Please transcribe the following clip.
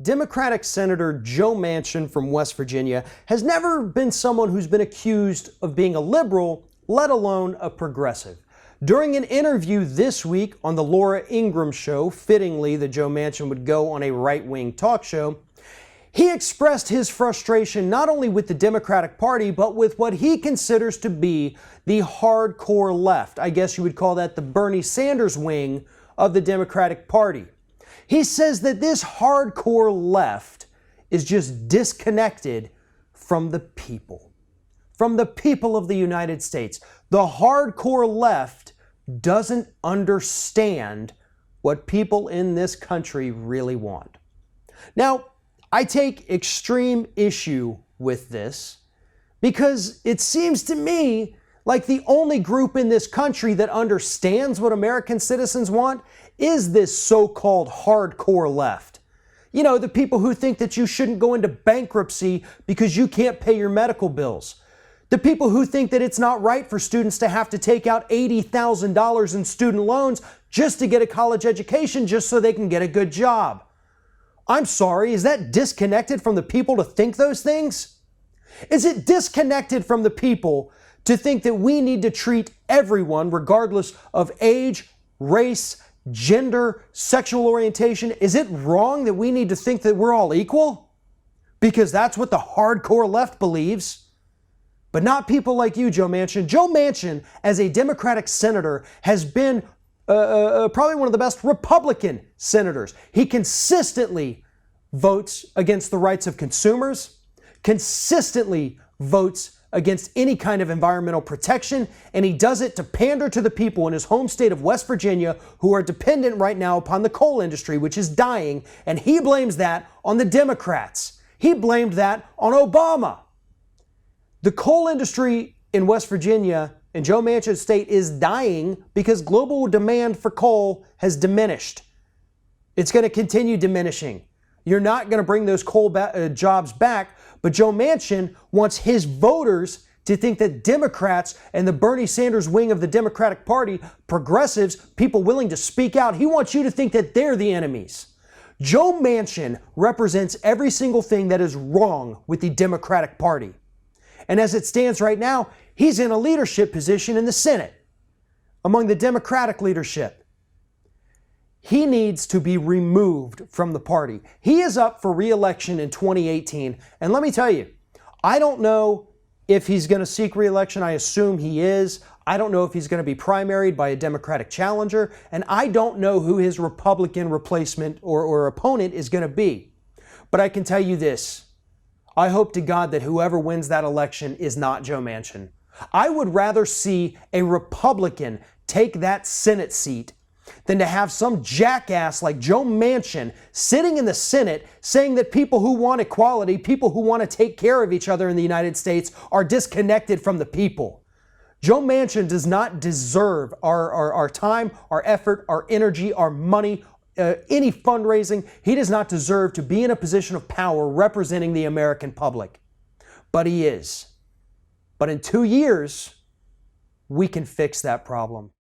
Democratic Senator Joe Manchin from West Virginia has never been someone who's been accused of being a liberal, let alone a progressive. During an interview this week on the Laura Ingraham Show, fittingly that Joe Manchin would go on a right-wing talk show, he expressed his frustration not only with the Democratic Party, but with what he considers to be the hardcore left. I guess you would call that the Bernie Sanders wing of the Democratic Party. He says that this hardcore left is just disconnected from the people of the United States. The hardcore left doesn't understand what people in this country really want. Now, I take extreme issue with this because it seems to me like the only group in this country that understands what American citizens want is this so-called hardcore left. You know, the people who think that you shouldn't go into bankruptcy because you can't pay your medical bills. The people who think that it's not right for students to have to take out $80,000 in student loans just to get a college education just so they can get a good job. I'm sorry, is that disconnected from the people to think those things? Is it disconnected from the people to think that we need to treat everyone, regardless of age, race, gender, sexual orientation? Is it wrong that we need to think that we're all equal? Because that's what the hardcore left believes. But not people like you, Joe Manchin. Joe Manchin, as a Democratic senator, has been probably one of the best Republican senators. He consistently votes against the rights of consumers, consistently votes against any kind of environmental protection, and he does it to pander to the people in his home state of West Virginia who are dependent right now upon the coal industry, which is dying, and he blames that on the Democrats. He blamed that on Obama. The coal industry in West Virginia and Joe Manchin's state is dying because global demand for coal has diminished. It's going to continue diminishing. You're not going to bring those coal jobs back, but Joe Manchin wants his voters to think that Democrats and the Bernie Sanders wing of the Democratic Party, progressives, people willing to speak out, he wants you to think that they're the enemies. Joe Manchin represents every single thing that is wrong with the Democratic Party. And as it stands right now, he's in a leadership position in the Senate among the Democratic leadership. He needs to be removed from the party. He is up for re-election in 2018. And let me tell you, I don't know if he's going to seek re-election. I assume he is. I don't know if he's going to be primaried by a Democratic challenger. And I don't know who his Republican replacement or opponent is going to be. But I can tell you this. I hope to God that whoever wins that election is not Joe Manchin. I would rather see a Republican take that Senate seat than to have some jackass like Joe Manchin sitting in the Senate saying that people who want equality, people who want to take care of each other in the United States are disconnected from the people. Joe Manchin does not deserve our time, our effort, our energy, our money, any fundraising. He does not deserve to be in a position of power representing the American public. But he is. But in 2 years, we can fix that problem.